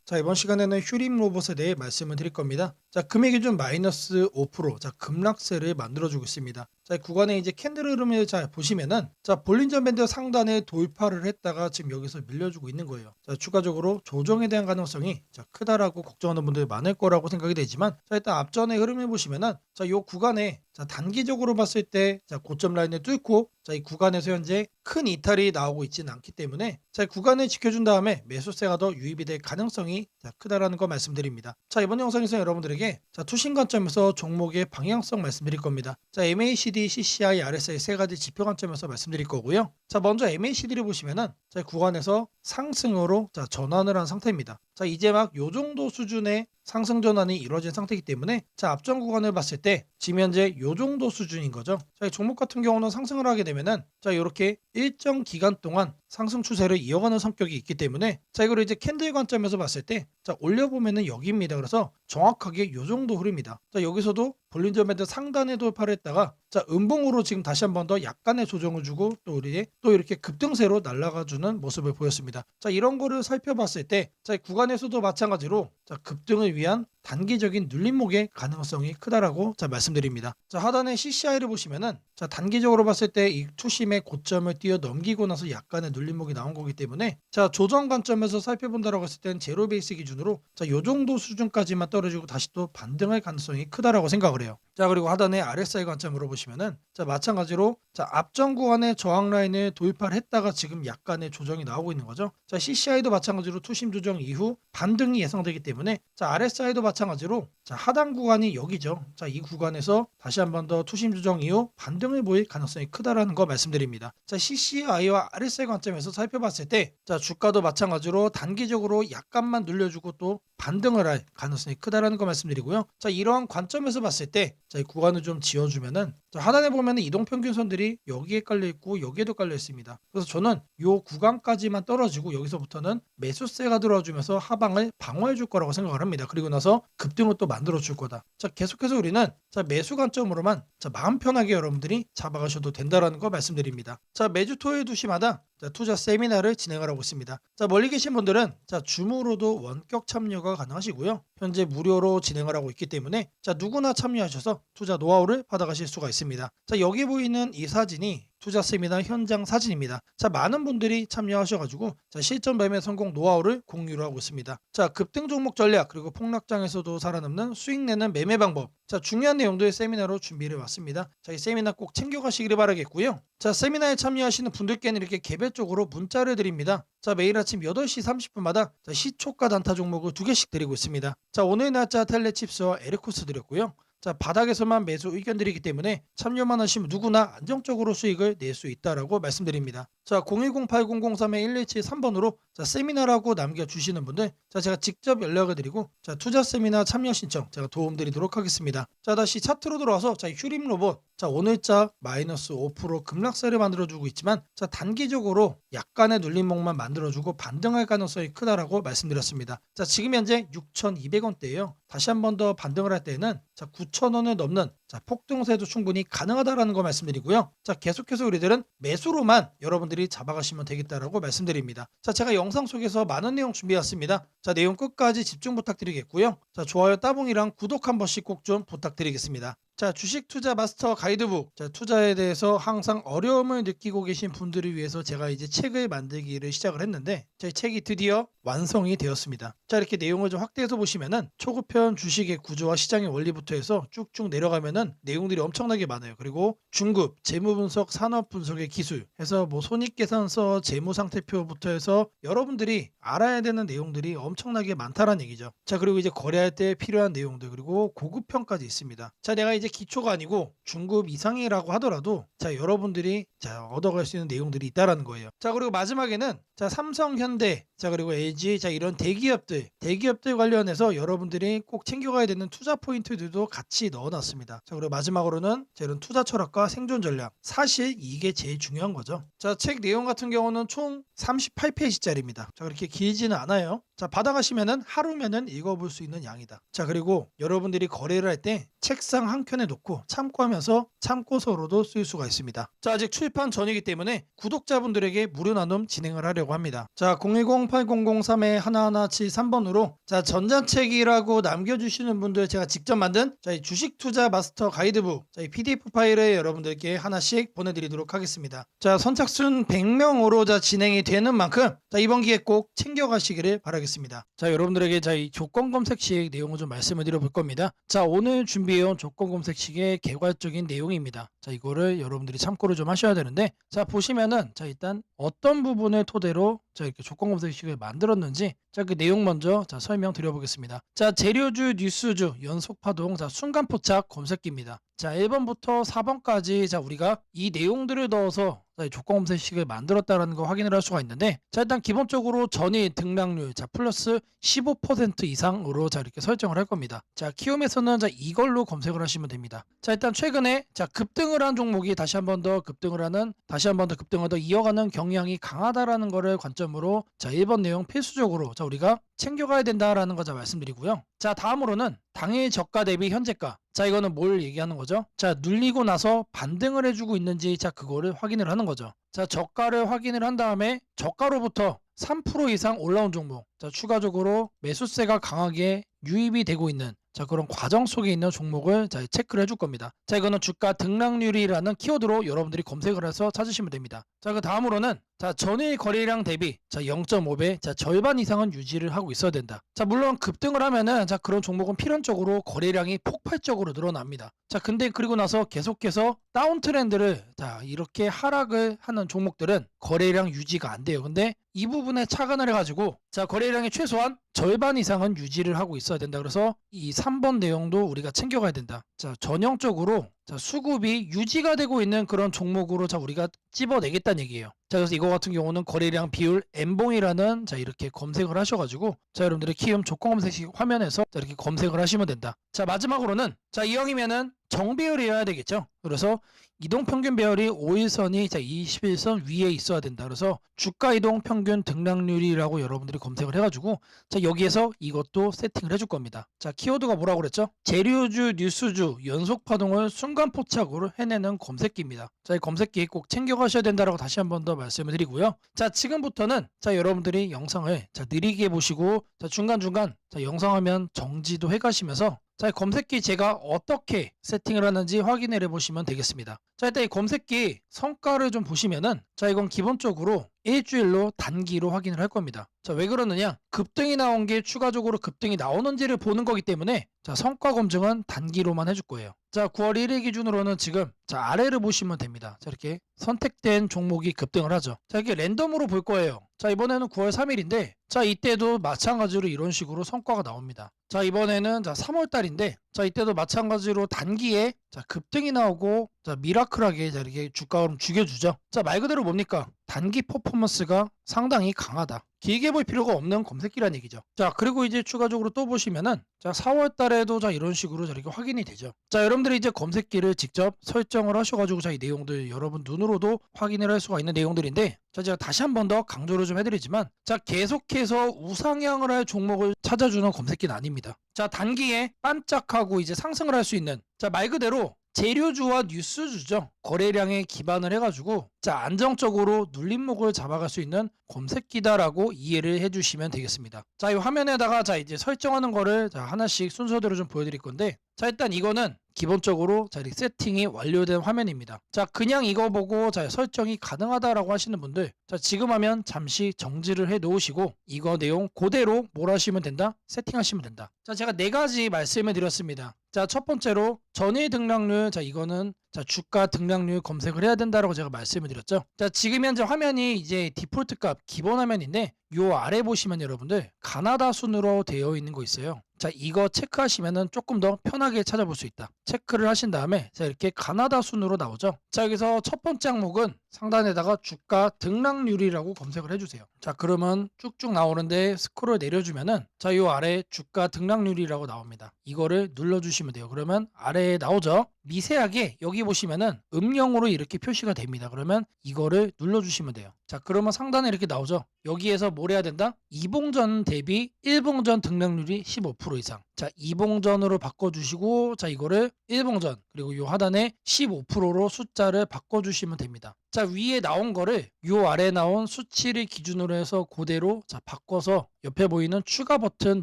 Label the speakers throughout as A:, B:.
A: 자, 이번 시간에는 휴림 로봇에 대해 말씀을 드릴 겁니다. 자, 금액 기준 마이너스 5%, 자, 급락세를 만들어주고 있습니다. 자, 이 구간에 이제 캔들 흐름을 잘 보시면은, 자, 볼린저 밴드 상단에 돌파를 했다가 지금 여기서 밀려주고 있는 거예요. 자, 추가적으로 조정에 대한 가능성이 자, 크다라고 걱정하는 분들 많을 거라고 생각이 되지만, 자, 일단 앞전의 흐름을 보시면은, 자, 이 구간에 자, 단기적으로 봤을 때, 자, 고점 라인을 뚫고, 자, 이 구간에서 현재 큰 이탈이 나오고 있지는 않기 때문에, 자, 이 구간을 지켜준 다음에 매수세가 더 유입이 될 가능성이 자, 크다라는 거 말씀드립니다. 자, 이번 영상에서 여러분들에게 자, 투신 관점에서 종목의 방향성 말씀드릴 겁니다. 자, MACD, CCI, RSI 세 가지 지표 관점에서 말씀드릴 거고요. 자, 먼저 MACD를 보시면은 자, 구간에서 상승으로 자, 전환을 한 상태입니다. 자, 이제 막 요 정도 수준의 상승 전환이 이루어진 상태이기 때문에 자, 앞전 구간을 봤을 때 지금 현재 요 정도 수준인 거죠. 자, 이 종목 같은 경우는 상승을 하게 되면은 자, 이렇게 일정 기간 동안 상승 추세를 이어가는 성격이 있기 때문에 자, 이걸 이제 캔들 관점에서 봤을 때 자, 올려보면은 여기입니다. 그래서 정확하게 요 정도 흐릅니다. 자, 여기서도 볼린저 밴드 상단에 돌파를 했다가 자, 음봉으로 지금 다시 한 번 더 약간의 조정을 주고 또 우리 또 이렇게 급등세로 날아가 주는 모습을 보였습니다. 자, 이런 거를 살펴봤을 때 자, 이 구간에서도 마찬가지로 자, 급등을 위한 단기적인 눌림목의 가능성이 크다라고 자, 말씀드립니다. 자, 하단에 CCI를 보시면은 자, 단기적으로 봤을 때 이 투심의 고점을 뛰어 넘기고 나서 약간의 눌림목이 나온 거기 때문에 자, 조정 관점에서 살펴본다라고 했을 때는 제로 베이스 기준으로 자, 요 정도 수준까지만 떨어지고 다시 또 반등할 가능성이 크다라고 생각을 해요. 자, 그리고 하단에 RSI 관점으로 보시면은 자, 마찬가지로 자, 앞전 구간의 저항 라인을 돌파를 했다가 지금 약간의 조정이 나오고 있는 거죠. 자, CCI도 마찬가지로 투심 조정 이후 반등이 예상되기 때문에 자, RSI도 마찬가지로 자, 하단 구간이 여기죠. 자, 이 구간에서 다시 한 번 더 투심 조정 이후 반등을 보일 가능성이 크다라는 거 말씀드립니다. 자, CCI와 RSI 관점에서 살펴봤을 때 자, 주가도 마찬가지로 단기적으로 약간만 눌려주고 또 반등을 할 가능성이 크다라는 거 말씀드리고요. 자, 이러한 관점에서 봤을 때 자, 이 구간을 좀 지어주면은 자, 하단에 보면은 이동평균선들이 여기에 깔려 있고 여기에도 깔려 있습니다. 그래서 저는 요 구간까지만 떨어지고 여기서부터는 매수세가 들어주면서 하방을 방어해 줄 거라고 생각을 합니다. 그리고 나서 급등을 또 만들어 줄 거다. 자, 계속해서 우리는 자, 매수 관점으로만 자, 마음 편하게 여러분들이 잡아가셔도 된다라는 거 말씀드립니다. 자, 매주 토요일 2시마다 자, 투자 세미나를 진행을 하고 있습니다. 자, 멀리 계신 분들은 자, 줌으로도 원격 참여가 가능하시고요. 현재 무료로 진행을 하고 있기 때문에 자, 누구나 참여하셔서 투자 노하우를 받아가실 수가 있습니다. 자, 여기 보이는 이 사진이 투자 세미나 현장 사진입니다. 자, 많은 분들이 참여하셔가지고 자, 실전 매매 성공 노하우를 공유를 하고 있습니다. 자, 급등 종목 전략 그리고 폭락장에서도 살아남는 수익 내는 매매 방법. 자, 중요한 내용들 세미나로 준비를 왔습니다. 자, 이 세미나 꼭 챙겨가시기를 바라겠고요. 자, 세미나에 참여하시는 분들께는 이렇게 개별적으로 문자를 드립니다. 자, 매일 아침 8시 30분마다 자, 시초가 단타 종목을 2개씩 드리고 있습니다. 자, 오늘 날짜 텔레칩스와 에르코스 드렸고요. 자, 바닥에서만 매수 의견 드리기 때문에 참여만 하시면 누구나 안정적으로 수익을 낼 수 있다라고 말씀드립니다. 자, 010-8003-1173번으로 자, 세미나라고 남겨주시는 분들 자, 제가 직접 연락을 드리고 자, 투자 세미나 참여 신청 제가 도움드리도록 하겠습니다. 자, 다시 차트로 들어와서 자, 휴림 로봇 자, 오늘자 마이너스 5% 급락세를 만들어주고 있지만 자, 단기적으로 약간의 눌림목만 만들어주고 반등할 가능성이 크다라고 말씀드렸습니다. 자, 지금 현재 6,200원대예요. 다시 한 번 더 반등을 할 때는 자, 9,000원을 넘는 자, 폭등세도 충분히 가능하다라는 거 말씀드리고요. 자, 계속해서 우리들은 매수로만 여러분들이 잡아가시면 되겠다라고 말씀드립니다. 자, 제가 영상 속에서 많은 내용 준비했습니다. 자, 내용 끝까지 집중 부탁드리겠고요. 자, 좋아요 따봉이랑 구독 한 번씩 꼭 좀 부탁드리겠습니다. 자, 주식 투자 마스터 가이드북. 자, 투자에 대해서 항상 어려움을 느끼고 계신 분들을 위해서 제가 이제 책을 만들기를 시작을 했는데 제 책이 드디어 완성이 되었습니다. 자, 이렇게 내용을 좀 확대해서 보시면은 초급편 주식의 구조와 시장의 원리부터 해서 쭉쭉 내려가면은 내용들이 엄청나게 많아요. 그리고 중급, 재무 분석, 산업 분석의 기술 해서 뭐 손익계산서, 재무 상태표부터 해서 여러분들이 알아야 되는 내용들이 엄청나게 많다라는 얘기죠. 자, 그리고 이제 거래할 때 필요한 내용들 그리고 고급편까지 있습니다. 자, 내가 이제 기초가 아니고 중급 이상이라고 하더라도 자, 여러분들이 자, 얻어갈 수 있는 내용들이 있다라는 거예요. 자, 그리고 마지막에는 자, 삼성, 현대, 자, 그리고 LG, 자, 이런 대기업들 관련해서 여러분들이 꼭 챙겨가야 되는 투자 포인트들도 같이 넣어놨습니다. 자, 그리고 마지막으로는 자, 이런 투자 철학과 생존 전략. 사실 이게 제일 중요한 거죠. 자, 책 내용 같은 경우는 총 38페이지짜리입니다. 자, 그렇게 길지는 않아요. 자, 받아가시면은 하루면은 읽어볼 수 있는 양이다. 자, 그리고 여러분들이 거래를 할 때 책상 한 켠에 놓고 참고하면서 참고서로도 쓸 수가 있습니다. 자, 아직 출판 전이기 때문에 구독자분들에게 무료 나눔 진행을 하려고 합니다. 자, 010-8003-1173번으로 자, 전자책이라고 남겨주시는 분들 제가 직접 만든 자, 이 주식 투자 마스터 가이드북 자, 이 PDF 파일을 여러분들께 하나씩 보내드리도록 하겠습니다. 자, 선착순 100명으로 자, 진행이 되는 만큼 자, 이번 기회 꼭 챙겨가시기를 바라겠습니다. 자, 여러분들에게 자, 이 조건 검색식 내용을 좀 말씀을 드려볼 겁니다. 자, 오늘 준비해온 조건 검색식의 개괄적인 내용입니다. 자, 이거를 여러분들이 참고를 좀 하셔야 되는데, 자, 보시면은 자, 일단 어떤 부분을 토대로 자, 이렇게 조건 검색식을 만들었는지 자, 그 내용 먼저 자, 설명드려보겠습니다. 자, 재료주, 뉴스주, 연속파동, 자, 순간포착 검색기입니다. 자, 1번부터 4번까지 자, 우리가 이 내용들을 넣어서 자, 조건 검색식을 만들었다는 거 확인을 할 수가 있는데, 자, 일단 기본적으로 전일 등락률 자, 플러스 15% 이상으로 자, 이렇게 설정을 할 겁니다. 자, 키움에서는 자, 이걸로 검색을 하시면 됩니다. 자, 일단 최근에 자, 급등을 한 종목이 다시 한 번 더 급등을 더 이어가는 경향이 강하다라는 거를 관점으로 자, 1번 내용 필수적으로 자, 우리가 챙겨가야 된다라는 거 자, 말씀드리고요. 자, 다음으로는 당일 저가 대비 현재가. 자, 이거는 뭘 얘기하는 거죠? 자, 눌리고 나서 반등을 해주고 있는지 자, 그거를 확인을 하는 거죠. 자, 저가를 확인을 한 다음에 저가로부터 3% 이상 올라온 종목. 자, 추가적으로 매수세가 강하게 유입이 되고 있는 자, 그런 과정 속에 있는 종목을 자, 체크를 해줄 겁니다. 자, 이거는 주가 등락률이라는 키워드로 여러분들이 검색을 해서 찾으시면 됩니다. 자, 그 다음으로는 자, 전일 거래량 대비 자, 0.5배 자, 절반 이상은 유지를 하고 있어야 된다. 자, 물론 급등을 하면은 자, 그런 종목은 필연적으로 거래량이 폭발적으로 늘어납니다. 자, 근데 그리고 나서 계속해서 다운 트렌드를 자, 이렇게 하락을 하는 종목들은 거래량 유지가 안 돼요. 근데 이 부분에 착안을 해가지고 자, 거래량의 최소한 절반 이상은 유지를 하고 있어야 된다. 그래서 이 3번 내용도 우리가 챙겨가야 된다. 자, 전형적으로 자, 수급이 유지가 되고 있는 그런 종목으로 자, 우리가 찝어내겠다는 얘기예요. 자, 그래서 이거 같은 경우는 거래량 비율 N봉이라는 자, 이렇게 검색을 하셔가지고 자, 여러분들의 키움 조건 검색식 화면에서 자, 이렇게 검색을 하시면 된다. 자, 마지막으로는 자, 이형이면은 정배열이어야 되겠죠. 그래서 이동평균 배열이 5일선이 자, 21선 위에 있어야 된다. 그래서 주가 이동 평균 등락률이라고 여러분들이 검색을 해가지고 자, 여기에서 이것도 세팅을 해줄 겁니다. 자, 키워드가 뭐라고 그랬죠? 재료주, 뉴스주, 연속 파동을 순간 포착으로 해내는 검색기입니다. 자, 이 검색기 꼭 챙겨가셔야 된다라고 다시 한 번 더 말씀을 드리고요. 자, 지금부터는 자, 여러분들이 영상을 자, 느리게 보시고 자, 중간중간 자, 영상 화면 정지도 해가시면서 자, 검색기 제가 어떻게 세팅을 하는지 확인을 해보시면 되겠습니다. 자, 일단 이 검색기 성과를 좀 보시면은 자, 이건 기본적으로 일주일로 단기로 확인을 할 겁니다. 자, 왜 그러느냐? 급등이 나온 게 추가적으로 급등이 나오는지를 보는 거기 때문에 자, 성과 검증은 단기로만 해줄 거예요. 자, 9월 1일 기준으로는 지금 자, 아래를 보시면 됩니다. 자, 이렇게 선택된 종목이 급등을 하죠. 자, 이게 랜덤으로 볼 거예요. 자, 이번에는 9월 3일인데 자, 이때도 마찬가지로 이런 식으로 성과가 나옵니다. 자, 이번에는 자, 3월 달인데 자, 이때도 마찬가지로 단기에 자, 급등이 나오고 자, 미라클하게 자, 이렇게 주가 흐름 죽여주죠. 자, 말 그대로 뭡니까? 단기 퍼포먼스가 상당히 강하다. 길게 볼 필요가 없는 검색기란 얘기죠. 자, 그리고 이제 추가적으로 또 보시면은 자, 4월 달에도 자, 이런 식으로 자, 이렇게 확인이 되죠. 자, 여러분들이 이제 검색기를 직접 설정을 하셔가지고 자, 이 내용들 여러분 눈으로도 확인을 할 수가 있는 내용들인데 자, 제가 다시 한 번 더 강조를 좀 해드리지만 자, 계속해서 우상향을 할 종목을 찾아주는 검색기는 아닙니다. 자, 단기에 반짝하고 이제 상승을 할 수 있는 자, 말 그대로 재료주와 뉴스주죠. 거래량에 기반을 해가지고 자, 안정적으로 눌림목을 잡아갈 수 있는 검색기다라고 이해를 해주시면 되겠습니다. 자, 이 화면에다가 자, 이제 설정하는 거를 자, 하나씩 순서대로 좀 보여드릴 건데 자, 일단 이거는 기본적으로 자, 세팅이 완료된 화면입니다. 자, 그냥 이거 보고 자, 설정이 가능하다라고 하시는 분들 자, 지금 하면 잠시 정지를 해 놓으시고 이거 내용 그대로 뭘 하시면 된다? 세팅하시면 된다. 자, 제가 4가지 말씀을 드렸습니다. 자, 첫 번째로 전일 등락률 자, 이거는 자, 주가 등락률 검색을 해야 된다라고 제가 말씀을 드렸죠. 자, 지금 현재 화면이 이제 디폴트 값 기본 화면인데 요 아래 보시면 여러분들 가나다 순으로 되어 있는 거 있어요. 자, 이거 체크하시면은 조금 더 편하게 찾아볼 수 있다. 체크를 하신 다음에 자, 이렇게 가나다 순으로 나오죠. 자, 여기서 첫 번째 항목은 상단에다가 주가 등락률이라고 검색을 해주세요. 자, 그러면 쭉쭉 나오는데 스크롤 내려주면은 자, 요 아래 주가 등락률이라고 나옵니다. 이거를 눌러주시면 돼요. 그러면 아래에 나오죠? 미세하게 여기 보시면은 음영으로 이렇게 표시가 됩니다. 그러면 이거를 눌러주시면 돼요. 자, 그러면 상단에 이렇게 나오죠? 여기에서 뭘 해야 된다? 이봉전 대비 일봉전 등락률이 15% 이상. 자, 이봉전으로 바꿔주시고, 자, 이거를 일봉전, 그리고 요 하단에 15%로 숫자를 바꿔주시면 됩니다. 자, 위에 나온 거를 요 아래 나온 수치를 기준으로 해서 그대로 자, 바꿔서 옆에 보이는 추가 버튼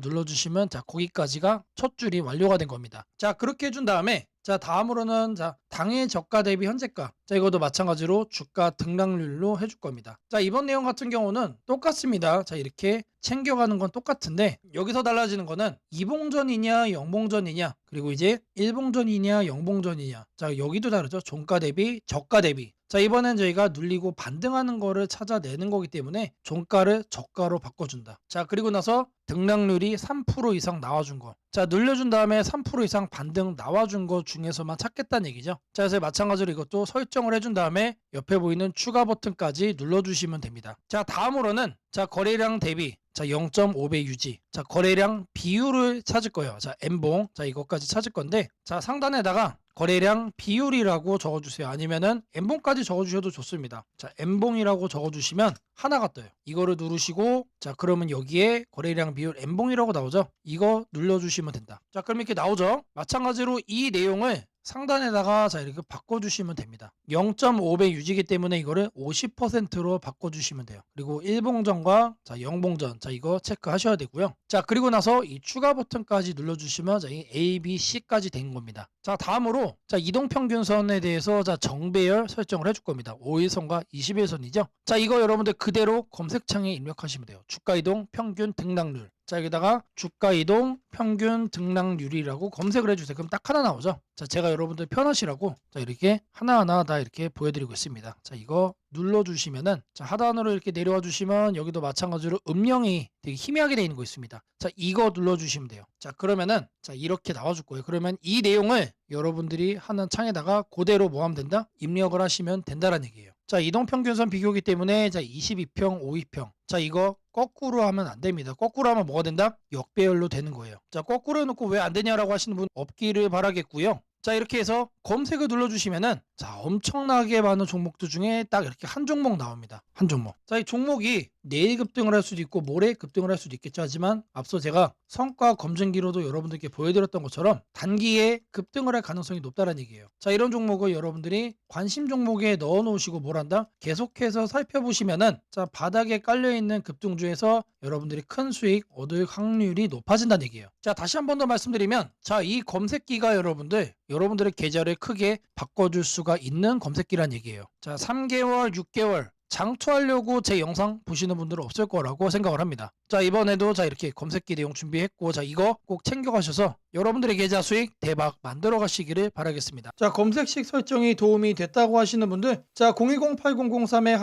A: 눌러주시면 자, 거기까지가 첫 줄이 완료가 된 겁니다. 자, 그렇게 해준 다음에 자, 다음으로는 자, 당일 저가 대비 현재가. 자, 이것도 마찬가지로 주가 등락률로 해줄 겁니다. 자, 이번 내용 같은 경우는 똑같습니다. 자, 이렇게 챙겨가는 건 똑같은데 여기서 달라지는 거는 이봉전이냐 영봉전이냐 그리고 이제 일봉전이냐 영봉전이냐. 자, 여기도 다르죠. 종가 대비 저가 대비. 자, 이번엔 저희가 눌리고 반등하는 거를 찾아내는 거기 때문에 종가를 저가로 바꿔준다. 자, 그리고 나서 등락률이 3% 이상 나와준 거. 자, 눌려준 다음에 3% 이상 반등 나와준 거 중에서만 찾겠다는 얘기죠. 자, 그래서 마찬가지로 이것도 설정을 해준 다음에 옆에 보이는 추가 버튼까지 눌러주시면 됩니다. 자, 다음으로는 자, 거래량 대비 자, 0.5배 유지. 자, 거래량 비율을 찾을 거예요. 자, N봉. 자, 이것까지 찾을 건데 자, 상단에다가 거래량 비율이라고 적어주세요. 아니면은 N봉까지 적어주셔도 좋습니다. 자, N봉이라고 적어주시면 하나가 떠요. 이거를 누르시고 자, 그러면 여기에 거래량 비율 N봉이라고 나오죠. 이거 눌러주시면 된다. 자, 그럼 이렇게 나오죠. 마찬가지로 이 내용을 상단에다가 자, 이렇게 바꿔주시면 됩니다. 0.5배 유지기 때문에 이거를 50%로 바꿔주시면 돼요. 그리고 일봉전과 자, 영봉전 자, 이거 체크하셔야 되고요. 자, 그리고 나서 이 추가 버튼까지 눌러주시면 자, 이 A, B, C까지 된 겁니다. 자, 다음으로 자, 이동평균선에 대해서 자, 정배열 설정을 해줄 겁니다. 5일선과 20일선이죠. 자, 이거 여러분들 그대로 검색창에 입력하시면 돼요. 주가이동 평균 등락률. 자, 여기다가 주가이동 평균 등락률이라고 검색을 해주세요. 그럼 딱 하나 나오죠. 자, 제가 여러분들 편하시라고 자, 이렇게 하나하나 다 이렇게 보여드리고 있습니다. 자, 이거 눌러주시면은 자, 하단으로 이렇게 내려와 주시면 여기도 마찬가지로 음영이 되게 희미하게 되어 있는 거 있습니다. 자, 이거 눌러주시면 돼요. 자, 그러면은 자, 이렇게 나와줄 거예요. 그러면 이 내용을 여러분들이 하는 창에다가 그대로 뭐 하면 된다? 입력을 하시면 된다라는 얘기예요. 자, 이동평균선 비교기 때문에 자, 22평, 52평. 자, 이거 거꾸로 하면 안 됩니다. 거꾸로 하면 뭐가 된다? 역배열로 되는 거예요. 자, 거꾸로 해놓고 왜 안 되냐라고 하시는 분 없기를 바라겠고요. 자, 이렇게 해서 검색을 눌러주시면은 자, 엄청나게 많은 종목들 중에 딱 이렇게 한 종목 나옵니다. 한 종목. 자, 이 종목이 내일 급등을 할 수도 있고 모레 급등을 할 수도 있겠죠. 하지만 앞서 제가 성과 검증기로도 여러분들께 보여드렸던 것처럼 단기에 급등을 할 가능성이 높다는 얘기예요. 자, 이런 종목을 여러분들이 관심 종목에 넣어 놓으시고 뭘 한다? 계속해서 살펴보시면은 자, 바닥에 깔려있는 급등주에서 여러분들이 큰 수익 얻을 확률이 높아진다는 얘기예요. 자, 다시 한 번 더 말씀드리면 자, 이 검색기가 여러분들의 계좌를 크게 바꿔줄 수가 있는 검색기란 얘기예요. 자, 3개월, 6개월 장투하려고 제 영상 보시는 분들은 없을 거라고 생각을 합니다. 자, 이번에도 자, 이렇게 검색기 내용 준비했고 자, 이거 꼭 챙겨가셔서 여러분들의 계좌 수익 대박 만들어 가시기를 바라겠습니다. 자, 검색식 설정이 도움이 됐다고 하시는 분들 자,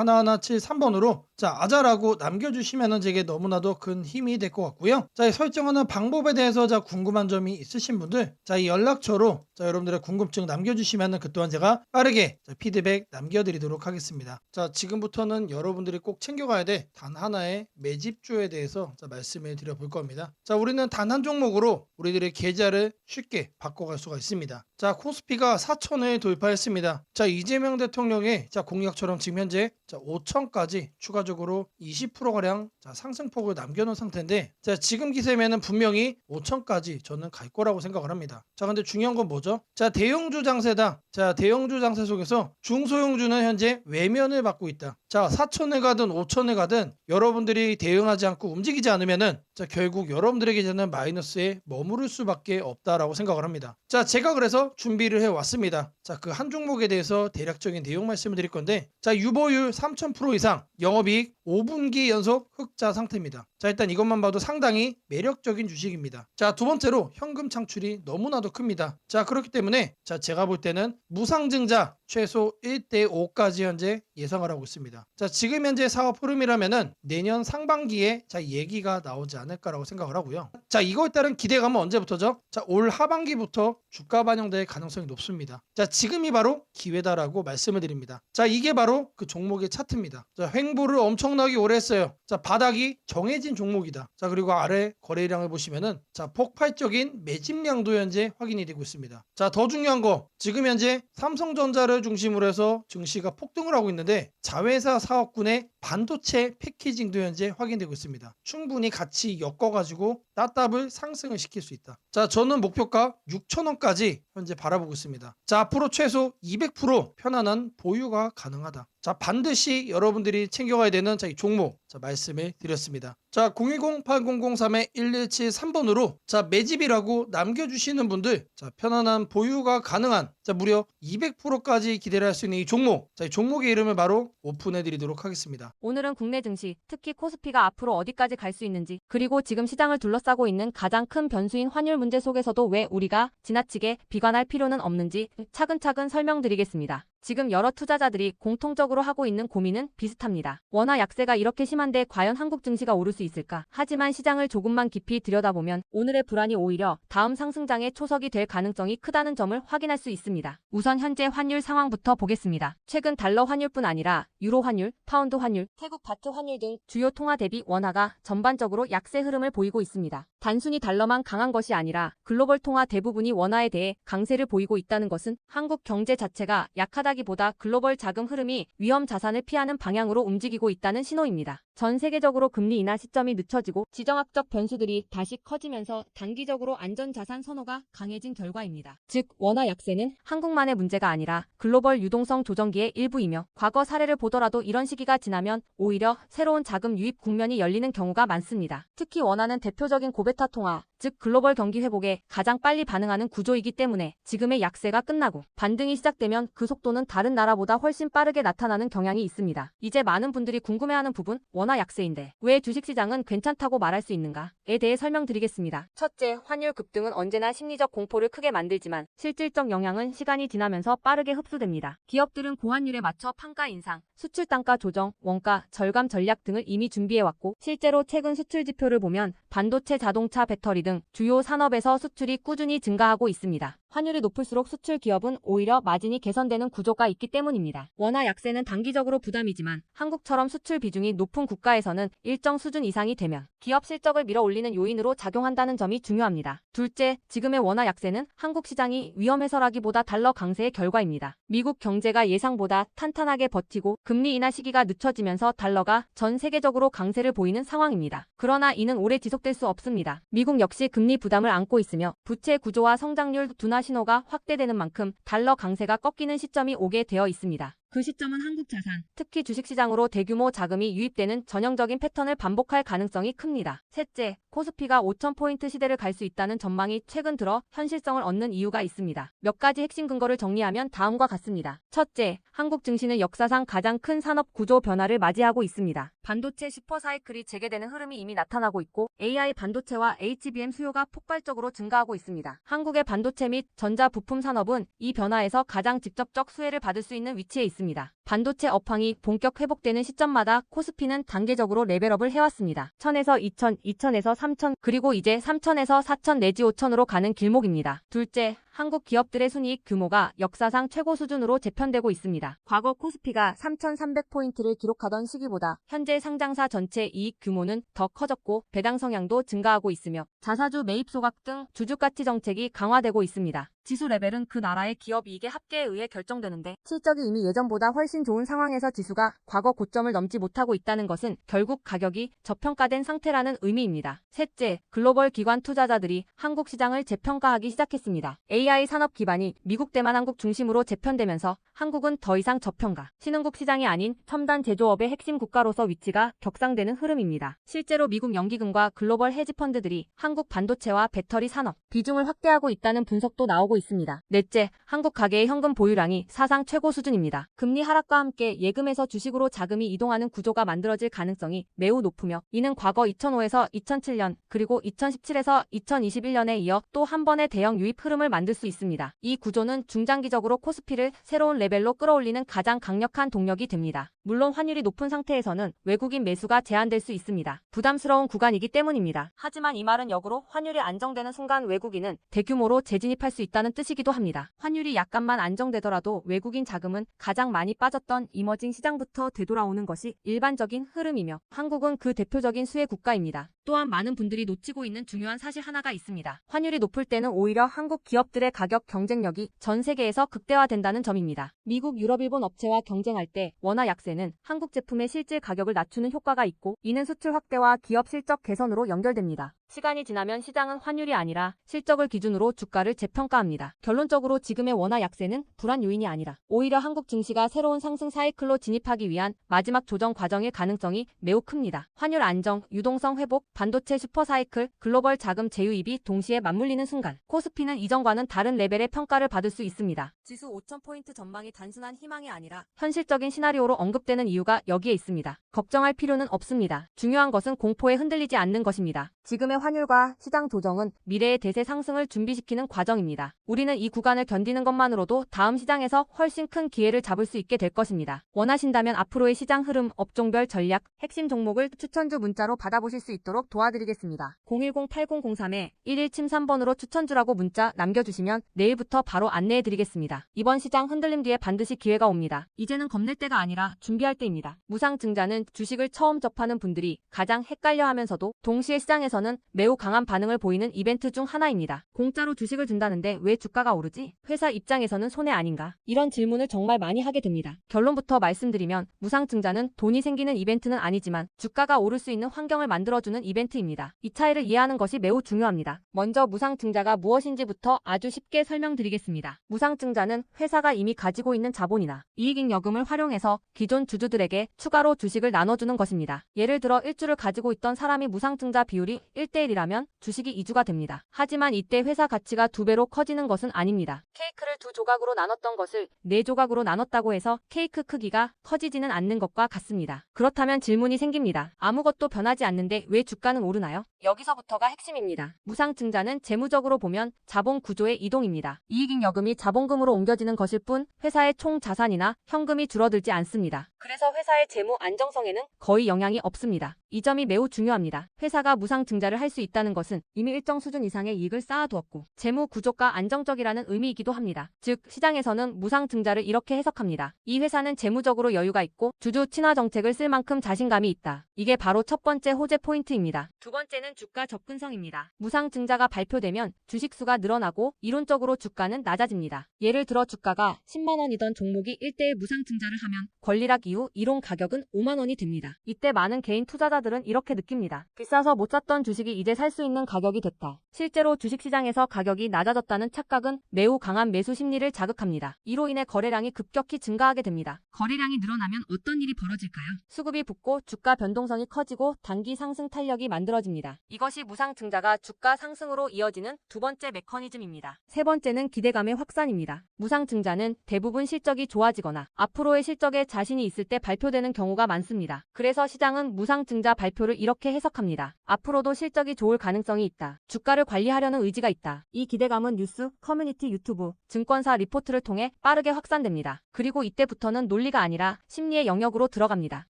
A: 010-8003-1173번으로 자, 아자라고 남겨주시면 제게 너무나도 큰 힘이 될 것 같고요. 자, 이 설정하는 방법에 대해서 자, 궁금한 점이 있으신 분들 자, 이 연락처로 자, 여러분들의 궁금증 남겨주시면 그 또한 제가 빠르게 자, 피드백 남겨드리도록 하겠습니다. 자, 지금부터는 여러분들이 꼭 챙겨가야 돼 단 하나의 매집주에 대해서 자, 말씀을 드려볼 겁니다. 자, 우리는 단 한 종목으로 우리들의 계좌를 쉽게 바꿔갈 수가 있습니다. 자, 코스피가 4천을 돌파했습니다. 자, 이재명 대통령의 자, 공약처럼 지금 현재 자, 5천까지 추가적으로 20%가량 자, 상승폭을 남겨놓은 상태인데 자, 지금 기세면은 분명히 5천까지 저는 갈 거라고 생각을 합니다. 자, 근데 중요한 건 뭐죠? 자, 대형주 장세다. 자, 대형주 장세 속에서 중소형주는 현재 외면을 받고 있다. 자, 4천을 가든 5천을 가든 여러분들이 대응하지 않고 움직이지 않으면은 자, 결국 여러분들의 계좌는 마이너스에 머무를 수밖에 없다라고 생각을 합니다. 자, 제가 그래서 준비를 해왔습니다. 자, 그 한 종목에 대해서 대략적인 내용 말씀을 드릴 건데 자, 유보율 3000% 이상 영업이익 5분기 연속 흑자 상태입니다. 자, 일단 이것만 봐도 상당히 매력적인 주식입니다. 자, 두 번째로 현금 창출이 너무나도 큽니다. 자, 그렇기 때문에 자, 제가 볼 때는 무상증자 최소 1대 5까지 현재 예상을 하고 있습니다. 있습니다. 자, 지금 현재 사업 흐름이라면은 내년 상반기에 자, 얘기가 나오지 않을까라고 생각을 하고요. 자, 이거에 따른 기대감은 언제부터죠? 자, 올 하반기부터 주가 반영될 가능성이 높습니다. 자, 지금이 바로 기회다라고 말씀을 드립니다. 자, 이게 바로 그 종목의 차트입니다. 자, 횡보를 엄청나게 오래 했어요. 자, 바닥이 정해진 종목이다. 자, 그리고 아래 거래량을 보시면은 자, 폭발적인 매집량도 현재 확인이 되고 있습니다. 자, 더 중요한 거 지금 현재 삼성전자를 중심으로 해서 증시가 폭등을 하고 있는데 자회사 사업군의 반도체 패키징도 현재 확인되고 있습니다. 충분히 같이 엮어가지고 따답을 상승을 시킬 수 있다. 자, 저는 목표가 6,000원까지 현재 바라보고 있습니다. 자, 앞으로 최소 200% 편안한 보유가 가능하다. 자, 반드시 여러분들이 챙겨가야 되는 이 종목 말씀을 드렸습니다. 자, 010-8003-1173번으로 자, 매집이라고 남겨주시는 분들 자, 편안한 보유가 가능한 자, 무려 200%까지 기대를 할 수 있는 이 종목 자, 이 종목의 이름을 바로 오픈해 드리도록 하겠습니다.
B: 오늘은 국내 증시, 특히 코스피가 앞으로 어디까지 갈 수 있는지, 그리고 지금 시장을 둘러싸고 있는 가장 큰 변수인 환율 문제 속에서도 왜 우리가 지나치게 비관할 필요는 없는지 차근차근 설명드리겠습니다. 지금 여러 투자자들이 공통적으로 하고 있는 고민은 비슷합니다. 원화 약세가 이렇게 심한데 과연 한국 증시가 오를 수 있을까? 하지만 시장을 조금만 깊이 들여다보면 오늘의 불안이 오히려 다음 상승장의 초석이 될 가능성이 크다는 점을 확인할 수 있습니다. 우선 현재 환율 상황부터 보겠습니다. 최근 달러 환율뿐 아니라 유로 환율, 파운드 환율, 태국 바트 환율 등 주요 통화 대비 원화가 전반적으로 약세 흐름을 보이고 있습니다. 단순히 달러만 강한 것이 아니라 글로벌 통화 대부분이 원화에 대해 강세를 보이고 있다는 것은 한국 경제 자체가 약하다기보다 글로벌 자금 흐름이 위험 자산을 피하는 방향으로 움직이고 있다는 신호입니다. 전 세계적으로 금리 인하 시점이 늦춰지고 지정학적 변수들이 다시 커지면서 단기적으로 안전자산 선호가 강해진 결과입니다. 즉, 원화 약세는 한국만의 문제가 아니라 글로벌 유동성 조정기의 일부이며 과거 사례를 보더라도 이런 시기가 지나면 오히려 새로운 자금 유입 국면이 열리는 경우가 많습니다. 특히 원화는 대표적인 고베타 통화, 즉 글로벌 경기 회복에 가장 빨리 반응하는 구조이기 때문에 지금의 약세가 끝나고 반등이 시작되면 그 속도는 다른 나라보다 훨씬 빠르게 나타나는 경향이 있습니다. 이제 많은 분들이 궁금해하는 부분, 원화 약세인데 왜 주식시장은 괜찮다고 말할 수 있는가에 대해 설명드리겠습니다. 첫째, 환율 급등은 언제나 심리적 공포를 크게 만들지만 실질적 영향은 시간이 지나면서 빠르게 흡수됩니다. 기업들은 고환율에 맞춰 판가 인상, 수출 단가 조정, 원가 절감 전략 등을 이미 준비해왔고 실제로 최근 수출 지표를 보면 반도체, 자동차, 배터리 등 주요 산업에서 수출이 꾸준히 증가하고 있습니다. 환율이 높을수록 수출 기업은 오히려 마진이 개선되는 구조가 있기 때문입니다. 원화 약세는 단기적으로 부담이지만 한국처럼 수출 비중이 높은 국가에서는 일정 수준 이상이 되면 기업 실적을 밀어올리는 요인으로 작용한다는 점이 중요합니다. 둘째, 지금의 원화 약세는 한국 시장이 위험해서라기보다 달러 강세의 결과입니다. 미국 경제가 예상보다 탄탄하게 버티고 금리 인하 시기가 늦춰지면서 달러가 전 세계적으로 강세를 보이는 상황입니다. 그러나 이는 오래 지속될 수 없습니다. 미국 역시 금리 부담을 안고 있으며 부채 구조와 성장률 둔화 신호가 확대되는 만큼 달러 강세가 꺾이는 시점이 오게 되어 있습니다. 그 시점은 한국 자산, 특히 주식시장으로 대규모 자금이 유입되는 전형적인 패턴을 반복할 가능성이 큽니다. 셋째, 코스피가 5,000포인트 시대를 갈 수 있다는 전망이 최근 들어 현실성을 얻는 이유가 있습니다. 몇 가지 핵심 근거를 정리하면 다음과 같습니다. 첫째, 한국 증시는 역사상 가장 큰 산업 구조 변화를 맞이하고 있습니다. 반도체 슈퍼사이클이 재개되는 흐름이 이미 나타나고 있고 AI 반도체와 HBM 수요가 폭발적으로 증가하고 있습니다. 한국의 반도체 및 전자 부품 산업은 이 변화에서 가장 직접적 수혜를 받을 수 있는 위치에 있습니다. 반도체 업황이 본격 회복되는 시점마다 코스피는 단계적으로 레벨업을 해왔습니다. 1000에서 2000, 2000에서 3000, 그리고 이제 3000에서 4000 내지 5000으로 가는 길목입니다. 둘째, 한국 기업들의 순이익 규모가 역사상 최고 수준으로 재편되고 있습니다. 과거 코스피가 3,300포인트를 기록하던 시기보다 현재 상장사 전체 이익 규모는 더 커졌고 배당 성향도 증가하고 있으며 자사주 매입 소각 등 주주가치 정책이 강화되고 있습니다. 지수 레벨은 그 나라의 기업 이익의 합계에 의해 결정되는데 실적이 이미 예전보다 훨씬 좋은 상황에서 지수가 과거 고점을 넘지 못하고 있다는 것은 결국 가격이 저평가된 상태라는 의미입니다. 셋째, 글로벌 기관 투자자들이 한국 시장을 재평가하기 시작했습니다. AI 산업 기반이 미국 대만 한국 중심으로 재편되면서 한국은 더 이상 저평가, 신흥국 시장이 아닌 첨단 제조업의 핵심 국가로서 위치가 격상되는 흐름입니다. 실제로 미국 연기금과 글로벌 헤지펀드들이 한국 반도체와 배터리 산업 비중을 확대하고 있다는 분석도 나오고 있습니다. 넷째, 한국 가계의 현금 보유량이 사상 최고 수준입니다. 금리 하락과 함께 예금에서 주식으로 자금이 이동하는 구조가 만들어질 가능성이 매우 높으며 이는 과거 2005에서 2007년 그리고 2017에서 2021년에 이어 또 한 번의 대형 유입 흐름을 만들 수 있습니다. 이 구조는 중장기적으로 코스피를 새로운 레벨로 끌어올리는 가장 강력한 동력이 됩니다. 물론 환율이 높은 상태에서는 외국인 매수가 제한될 수 있습니다. 부담스러운 구간이기 때문입니다. 하지만 이 말은 역으로 환율이 안정되는 순간 외국인은 대규모로 재진입할 수 있다는 뜻이기도 합니다. 환율이 약간만 안정되더라도 외국인 자금은 가장 많이 빠졌던 이머징 시장부터 되돌아오는 것이 일반적인 흐름이며 한국은 그 대표적인 수혜 국가입니다. 또한 많은 분들이 놓치고 있는 중요한 사실 하나가 있습니다. 환율이 높을 때는 오히려 한국 기업들의 가격 경쟁력이 전 세계에서 극대화된다는 점입니다. 미국, 유럽, 일본 업체와 경쟁할 때 원화 약세는 한국 제품의 실질 가격을 낮추는 효과가 있고 이는 수출 확대와 기업 실적 개선으로 연결됩니다. 시간이 지나면 시장은 환율이 아니라 실적을 기준으로 주가를 재평가합니다. 결론적으로 지금의 원화 약세는 불안 요인이 아니라 오히려 한국 증시가 새로운 상승 사이클로 진입하기 위한 마지막 조정 과정일 가능성이 매우 큽니다. 환율 안정, 유동성 회복, 반도체 슈퍼사이클, 글로벌 자금 제휴입이 동시에 맞물리는 순간 코스피는 이전과는 다른 레벨의 평가를 받을 수 있습니다. 지수 5,000포인트 전망이 단순한 희망이 아니라 현실적인 시나리오로 언급되는 이유가 여기에 있습니다. 걱정할 필요는 없습니다. 중요한 것은 공포에 흔들리지 않는 것입니다. 지금의 환율과 시장 조정은 미래의 대세 상승을 준비시키는 과정입니다. 우리는 이 구간을 견디는 것만으로도 다음 시장에서 훨씬 큰 기회를 잡을 수 있게 될 것입니다. 원하신다면 앞으로의 시장 흐름, 업종별 전략, 핵심 종목을 추천주 문자로 받아보실 수 있도록 도와드리겠습니다. 010-8003-1173번으로 추천주라고 문자 남겨주시면 내일부터 바로 안내해드리겠습니다. 이번 시장 흔들림 뒤에 반드시 기회가 옵니다. 이제는 겁낼 때가 아니라 준비할 때입니다. 무상증자는 주식을 처음 접하는 분들이 가장 헷갈려하면서도 동시에 시장에서는 매우 강한 반응을 보이는 이벤트 중 하나입니다. 공짜로 주식을 준다는데 왜 주가가 오르지? 회사 입장에서는 손해 아닌가? 이런 질문을 정말 많이 하게 됩니다. 결론부터 말씀드리면 무상증자는 돈이 생기는 이벤트는 아니지만 주가가 오를 수 있는 환경을 만들어주는 이벤트입니다. 이 차이를 이해하는 것이 매우 중요합니다. 먼저 무상증자가 무엇인지부터 아주 쉽게 설명드리겠습니다. 무상증자는 회사가 이미 가지고 있는 자본이나 이익잉여금을 활용해서 기존 주주들에게 추가로 주식을 나눠주는 것입니다. 예를 들어 1주를 가지고 있던 사람이 무상증자 비율이 1대1이라면 주식이 2주가 됩니다. 하지만 이때 회사 가치가 2배로 커지는 것은 아닙니다. 케이크를 2조각으로 나눴던 것을 4조각으로 나눴다고 해서 케이크 크기가 커지지는 않는 것과 같습니다. 그렇다면 질문이 생깁니다. 아무것도 변하지 않는데 왜 주가는 오르나요? 여기서부터가 핵심입니다. 무상증자는 재무적으로 보면 자본 구조의 이동입니다. 이익잉여금이 자본금으로 옮겨지는 것일 뿐 회사의 총 자산이나 현금이 줄어들지 않습니다. 그래서 회사의 재무 안정성에는 거의 영향이 없습니다. 이 점이 매우 중요합니다. 회사가 무상증자를 할 수 있다는 것은 이미 일정 수준 이상의 이익을 쌓아두었고 재무 구조가 안정적이라는 의미이기도 합니다. 즉 시장에서는 무상증자를 이렇게 해석합니다. 이 회사는 재무적으로 여유가 있고 주주 친화 정책을 쓸 만큼 자신감이 있다. 이게 바로 첫 번째 호재 포인트입니다. 두 번째는 주가 접근성입니다. 무상증자가 발표되면 주식수가 늘어나고 이론적으로 주가는 낮아집니다. 예를 들어 주가가 10만 원이던 종목이 1대1 무상증자를 하면 권리락 이후 이론 가격은 5만 원이 됩니다. 이때 많은 개인 투자자들은 이렇게 느낍니다. 비싸서 못 샀던 주식이 이제 살 수 있는 가격이 됐다. 실제로 주식시장에서 가격이 낮아졌다는 착각은 매우 강한 매수 심리를 자극합니다. 이로 인해 거래량이 급격히 증가하게 됩니다. 거래량이 늘어나면 어떤 일이 벌어질까요? 수급이 붙고 주가 변동성이 커지고 단기 상승 탄력이 만들어집니다. 이것이 무상증자가 주가 상승으로 이어지는 두 번째 메커니즘입니다. 세 번째는 기대감의 확산입니다. 무상증자는 대부분 실적이 좋아지거나 앞으로의 실적에 자신이 있을 때 발표되는 경우가 많습니다. 그래서 시장은 무상증자 발표를 이렇게 해석합니다. 앞으로도 실적이 좋을 가능성이 있다. 주가를 관리하려는 의지가 있다. 이 기대감은 뉴스, 커뮤니티, 유튜브, 증권사 리포트를 통해 빠르게 확산됩니다. 그리고 이때부터는 논리가 아니라 심리의 영역으로 들어갑니다.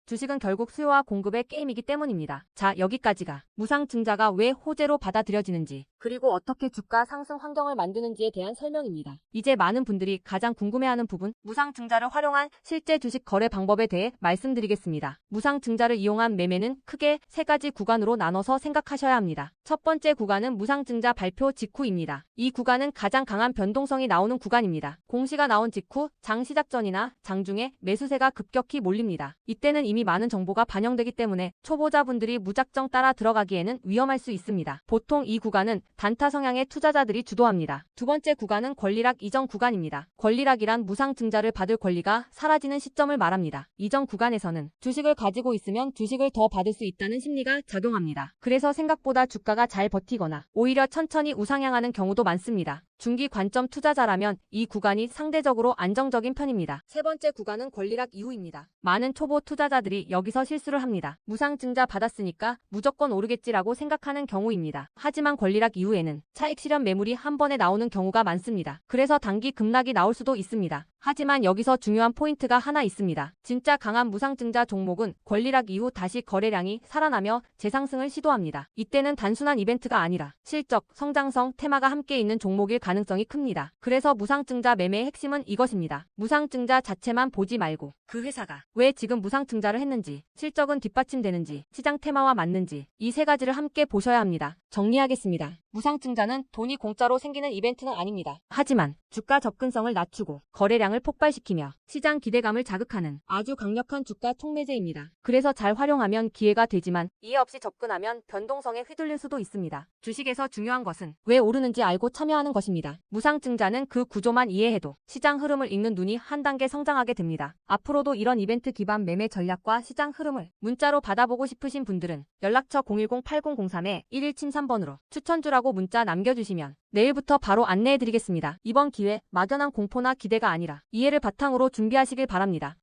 B: 주식은 결국 수요와 공급의 게임이기 때문입니다. 자, 여기까지가 무상증자가 왜 호재로 받아들여지는지 그리고 어떻게 주가 상승 환경을 만드는지에 대한 설명입니다. 이제 많은 분들이 가장 궁금해하는 부분, 무상증자를 활용한 실제 주식 거래 방법에 대해 말씀드리겠습니다. 무상증자를 이용한 매매는 크게 세 가지 구간으로 나눠서 생각하셔야 합니다. 첫 번째 구간은 무상증자 발표 직후입니다. 이 구간은 가장 강한 변동성이 나오는 구간입니다. 공시가 나온 직후 장 시작 전이나 장중에 매수세가 급격히 몰립니다. 이때는 이미 많은 정보가 반영되기 때문에 초보자분들이 무작정 따라 들어가기에는 위험할 수 있습니다. 보통 이 구간은 단타 성향의 투자자들이 주도합니다. 두 번째 구간은 권리락 이전 구간입니다. 권리락이란 무상증자를 받을 권리가 사라지는 시점을 말합니다. 이전 구간에서는 주식을 가지고 있으면 주식을 더 받을 수 있다는 심리가 작용합니다. 그래서 생각보다 주가가 잘 버티거나 오히려 천천히 우상향하는 경우도 많습니다. 중기 관점 투자자라면 이 구간이 상대적으로 안정적인 편입니다. 세 번째 구간은 권리락 이후입니다. 많은 초보 투자자들이 여기서 실수를 합니다. 무상증자 받았으니까 무조건 오르겠지라고 생각하는 경우입니다. 하지만 권리락 이후에는 차익 실현 매물이 한 번에 나오는 경우가 많습니다. 그래서 단기 급락이 나올 수도 있습니다. 하지만 여기서 중요한 포인트가 하나 있습니다. 진짜 강한 무상증자 종목은 권리락 이후 다시 거래량이 살아나며 재상승을 시도합니다. 이때는 단순한 이벤트가 아니라 실적, 성장성, 테마가 함께 있는 종목일 가능성이 큽니다. 그래서 무상증자 매매의 핵심은 이것입니다. 무상증자 자체만 보지 말고 그 회사가 왜 지금 무상증자를 했는지, 실적은 뒷받침되는지, 시장 테마와 맞는지 이 세 가지를 함께 보셔야 합니다. 정리하겠습니다. 무상증자는 돈이 공짜로 생기는 이벤트는 아닙니다. 하지만 주가 접근성을 낮추고 거래량을 폭발시키며 시장 기대감을 자극하는 아주 강력한 주가 촉매제입니다. 그래서 잘 활용하면 기회가 되지만 이해 없이 접근하면 변동성에 휘둘릴 수도 있습니다. 주식에서 중요한 것은 왜 오르는지 알고 참여하는 것입니다. 무상증자는 그 구조만 이해해도 시장 흐름을 읽는 눈이 한 단계 성장하게 됩니다. 앞으로도 이런 이벤트 기반 매매 전략과 시장 흐름을 문자로 받아보고 싶으신 분들은 연락처 010-8003-1173번으로 추천주라고 문자 남겨주시면 내일부터 바로 안내해드리겠습니다. 이번 기회 막연한 공포나 기대가 아니라 이해를 바탕으로 준비하시길 바랍니다.